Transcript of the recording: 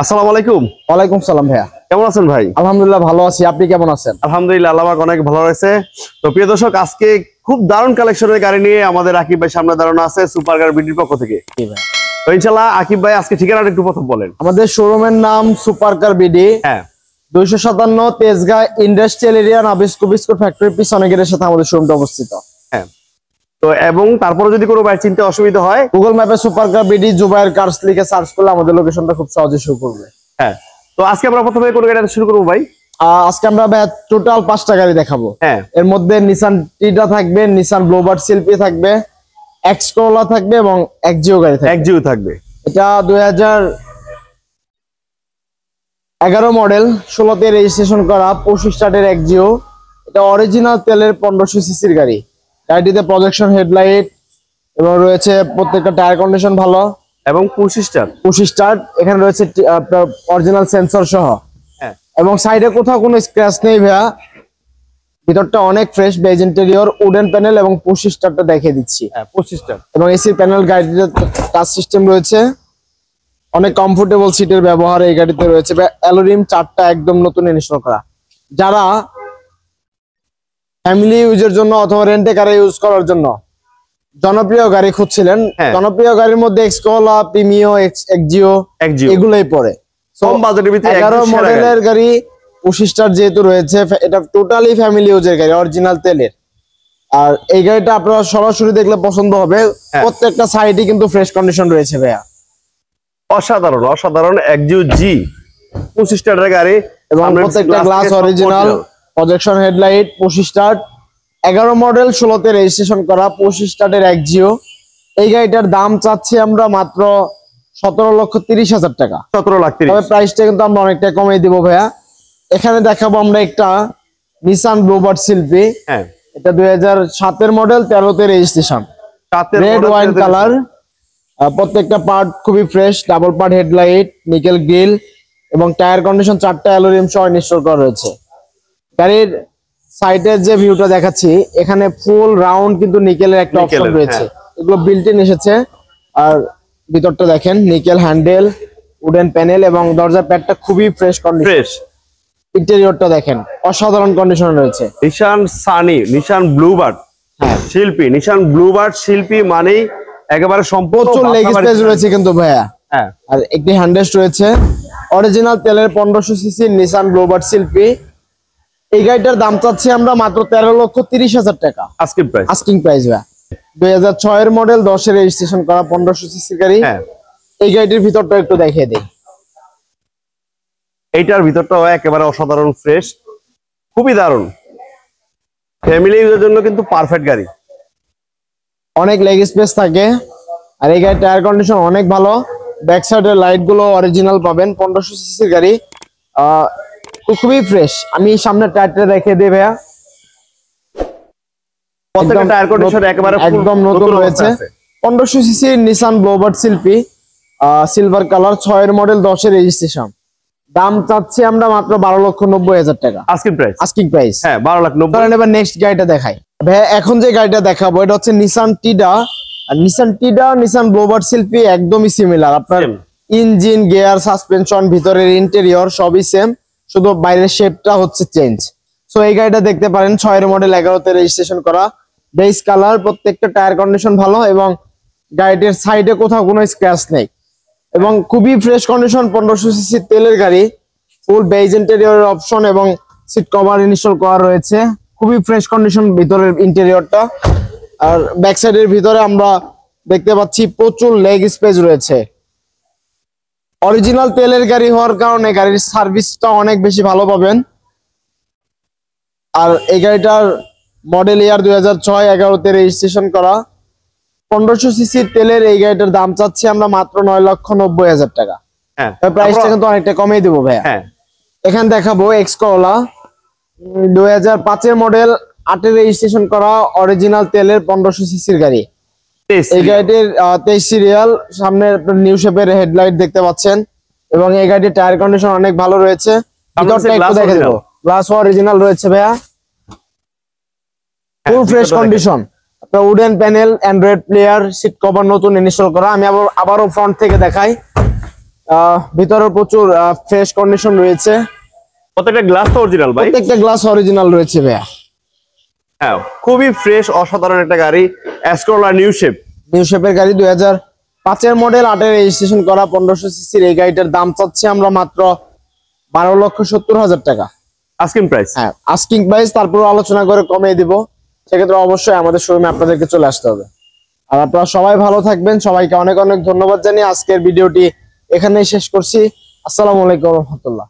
আসসালামু আলাইকুম। ওয়ালাইকুম সালাম ভাইয়া, কেমন আছেন ভাই? আলহামদুলিল্লাহ ভালো আছি। আপনি কেমন আছেন? আলহামদুলিল্লাহ, আল্লাহ পাক অনেক ভালো রয়েছে। তো প্রিয় দর্শক, আজকে খুব দারুণ কালেকশনের গাড়ি নিয়ে আমাদের আকিব ভাই সামনে দাঁড়ানো আছে সুপার কার বিডির পক্ষ থেকে। তো ইনশাআল্লাহ আকিব ভাই আজকে ঠিকানাটা একটু প্রথম বলেন। আমাদের শোরুমের নাম সুপার কার বিডি। হ্যাঁ, 257 Tejgaon industrial area Nabisco biscuit factory পিছনে গেটের সাথে আমাদের শোরুমটা অবস্থিত। হ্যাঁ। তো এবং তারপরে যদি কোনো ভাই চিনতে অসুবিধা হয়, গুগল ম্যাপে super car BD Zubair cars লিখে সার্চ করলে আমাদের লোকেশনটা খুব সহজে শো করবে। হ্যাঁ। তো আজকে আমরা প্রথমে কোন গাড়িটা শুরু করবো ভাই? আজকে আমরা টোটাল 5টা গাড়ি দেখাবো। হ্যাঁ। এর মধ্যে নিসান টিটা থাকবে, নিসান ব্লোবার্ড শিল্পী থাকবে, এক্স করোলা থাকবে এবং এক্সজিও গাড়ি থাকবে। এক্সজিও থাকবে। এটা 2011 মডেল, 16তে রেজিস্ট্রেশন করা 25 স্টার্টের এক্সজিও। এটা অরিজিনাল তেলের 1500 সিসির গাড়ি। গাড়িটিতে প্রজেকশন হেডলাইট এবং রয়েছে প্রত্যেকটা টায়ার কন্ডিশন ভালো এবং 25 স্টার্ট। এখানে রয়েছে অরিজিনাল সেন্সর সহ। হ্যাঁ। এবং সাইডে কোথাও কোনো স্ক্র্যাচ নেই ভাইয়া। ভিতরটা অনেক fresh, beige interior, wooden panel এবং 25 স্টারটা দেখিয়ে দিচ্ছি। হ্যাঁ, 25 স্টার এবং এসি প্যানেল। গাড়িটিতে টাচ সিস্টেম রয়েছে, অনেক কমফোর্টেবল সিটের ব্যবহার এই গাড়িতে রয়েছে। অ্যালুরিম 4টা একদম নতুন ইনস্টল করা। যারা ফ্যামিলি ইউজের জন্য অথবা রেন্টে কারে ইউজ করার জন্য জনপ্রিয় গাড়ি খুঁজছিলেন, জনপ্রিয় গাড়ির মধ্যে এক্সকোলা, প্রিমিও, এক্সজিও এগুলোই পড়ে। কম বাজেটের ভিতরে 11 মডেলের গাড়ি 25 স্টার যেহেতু রয়েছে, এটা টোটালি ফ্যামিলি ইউজের গাড়ি, অরিজিনাল তেলের। আর এই গাড়িটা আপনারা সরাসরি দেখলে পছন্দ হবে। প্রত্যেকটা সাইডই কিন্তু ফ্রেশ কন্ডিশন রয়েছে ভাইয়া। অসাধারণ অসাধারণ এক্সজিও জি 25 স্টারের গাড়ি এবং প্রত্যেকটা glass original, projection headlight, 25 start. 11 model, 16তে রেজিস্ট্রেশন করা 25 স্টার্টের এক্সজিও। এই গাড়িটার দাম চাচ্ছি আমরা মাত্র 17,30,000 টাকা। 17,30,000। তবে প্রাইসটা কিন্তু আমরা অনেকটা কমিয়ে দিব ভাইয়া। এখানে দেখাবো আমরা একটা নিসান ব্লুবার্ড শিল্পী। হ্যাঁ, এটা 2007 মডেল, 13তে রেজিস্ট্রেশন, রেড ওয়াইন কালার। প্রত্যেকটা পার্ট খুবই fresh, double part headlight, nickel grill এবং টায়ার কন্ডিশন 4টা অ্যালুমিনিয়াম সহ ইনস্টল করা রয়েছে। গাড়ির সাইডের যে ভিউটা দেখাচ্ছি, এখানে ফুল রাউন্ড কিন্তু নিকেলের একটা অপশন রয়েছে। এগুলো বিল্ট ইন এসেছে। আর ভিতরটা দেখেন, নিকেল হ্যান্ডেল, উডেন প্যানেল এবং দরজার প্যাডটা খুবই ফ্রেশ কন্ডিশন। ইন্টেরিয়রটা দেখেন অসাধারণ কন্ডিশন রয়েছে। নিসান সানি, নিসান ব্লুবার্ড শিল্পী, নিসান ব্লুবার্ড শিল্পী মানেই একেবারে সম্পূর্ণ লেগ স্পেস রয়েছে কিন্তু ভাইয়া। হ্যাঁ। আর একটি হ্যান্ডরেস্ট রয়েছে। অরিজিনাল তেলের 1500 সিসি নিসান ব্লুবার্ড শিল্পী। এই গাড়িটার দাম চাচ্ছি আমরা মাত্র 13,30,000 টাকা আস্কিং প্রাইস ভাইয়া। 2006 এর মডেল, 10 এর রেজিস্ট্রেশন করা 1500 সিসি গাড়ি। এই গাড়িটির ভিতরটা একটু দেখিয়ে দেই। এইটার ভিতরটাও একেবারে অসাধারণ ফ্রেশ, খুবই দারুণ। ফ্যামিলি ইউজের জন্য কিন্তু পারফেক্ট গাড়ি। অনেক লেগ স্পেস থাকে। আর এই গাড়ির টায়ার কন্ডিশন অনেক ভালো। ব্যাক সাইডের লাইট গুলো অরিজিনাল পাবেন। 1500 সিসির গাড়ি, খুবই ফ্রেশ। আমি সামনে টায়ারটা রেখে দিই ভাইয়া। প্রত্যেকটা টায়ার কন্ডিশন একেবারে একদম নতুন রয়েছে। 1500 সিসি নিসান ব্লুবার্ড শিল্পী, সিলভার কালার, 6 এর মডেল, 10 এর রেজিস্ট্রেশন। দাম চাচ্ছি আমরা মাত্র 12,90,000 টাকা আস্কিং প্রাইস। হ্যাঁ, 12,90,000। এবার নেক্সট গাড়িটা দেখাই ভাইয়া। এখন যে গাড়িটা দেখাবো এটা হচ্ছে নিসান টিডা। আর নিসান টিডা, নিসান ব্লুবার্ড শিল্পী একদমই সিমিলার। আপনার ইঞ্জিন, গিয়ার, সাসপেনশন, ভিতরের ইন্টেরিয়র সবই সেম, শুধু বাইরের শেপটা হচ্ছে চেঞ্জ। সো এই গাড়িটা দেখতে পারেন, 6 এর মডেল, 11তে রেজিস্ট্রেশন করা, বেস কালার। প্রত্যেকটা টায়ার কন্ডিশন ভালো এবং গাড়িটির সাইডে কোথাও কোনো স্ক্র্যাচ নেই এবং খুবই ফ্রেশ কন্ডিশন। 1500 সিসি তেলের গাড়ি, ফুল বেজ ইন্টেরিয়র অপশন এবং সিট কভার ইনস্টল করা রয়েছে। খুবই ফ্রেশ কন্ডিশন ভিতরের ইন্টেরিয়রটা। আর ব্যাক সাইডের ভিতরে আমরা দেখতে পাচ্ছি প্রচুর লেগ স্পেস রয়েছে। অরিজিনাল তেলের গাড়ি হওয়ার কারণে গাড়ির সার্ভিসটা অনেক বেশি ভালো পাবেন। আর এই গাড়িটার মডেল ইয়ার 2006, 11তে রেজিস্ট্রেশন করা, 1500 সিসি তেলের এই গাড়িটার দাম চাচ্ছি আমরা মাত্র 9,90,000 টাকা। প্রাইসটা কিন্তু অনেকটা কমিয়ে দেবো ভাইয়া। এখানে দেখাবো এক্স করোলা, 2005 এর মডেল, 8 এর রেজিস্ট্রেশন করা, অরিজিনাল তেলের 1500 সিসির গাড়ি। এই গাড়িটির 23 সিরিয়াল, সামনে নিউ শেপের হেডলাইট দেখতে পাচ্ছেন এবং এই গাড়িটির টায়ার কন্ডিশন অনেক ভালো রয়েছে। গ্লাস অরিজিনাল রয়েছে ভাইয়া, ফুল ফ্রেশ কন্ডিশন। আপনার wooden panel, Android player, seat cover নতুন ইনস্টল করা। আমি আবারও ফ্রন্ট থেকে দেখাই। ভিতরে প্রচুর ফ্রেশ কন্ডিশন রয়েছে, প্রত্যেকটা গ্লাস তো অরিজিনাল ভাই? প্রত্যেকটা গ্লাস অরিজিনাল রয়েছে ভাইয়া। হ্যাঁ, খুবই ফ্রেশ, অসাধারণ একটা গাড়ি, এসকোলা নিউ শেপ। নিউ শেপের গাড়ি 2005 মডেল, 8 রেজিস্ট্রেশন করা, 1500 সিসির এই গাড়িটার দাম চাচ্ছি আমরা মাত্র 12,70,000 টাকা আস্কিং প্রাইস। হ্যাঁ, আস্কিং প্রাইস, তারপর আলোচনা করে কমিয়ে দিব। সেক্ষেত্রে অবশ্যই আমাদের শোরুমে আপনাদেরকে চলে আসতে হবে। আর আপনারা সবাই ভালো থাকবেন, সবাইকে অনেক অনেক ধন্যবাদ জানিয়ে আজকের ভিডিওটি এখানেই শেষ করছি। আসসালামু আলাইকুম রহমতুল্লাহ।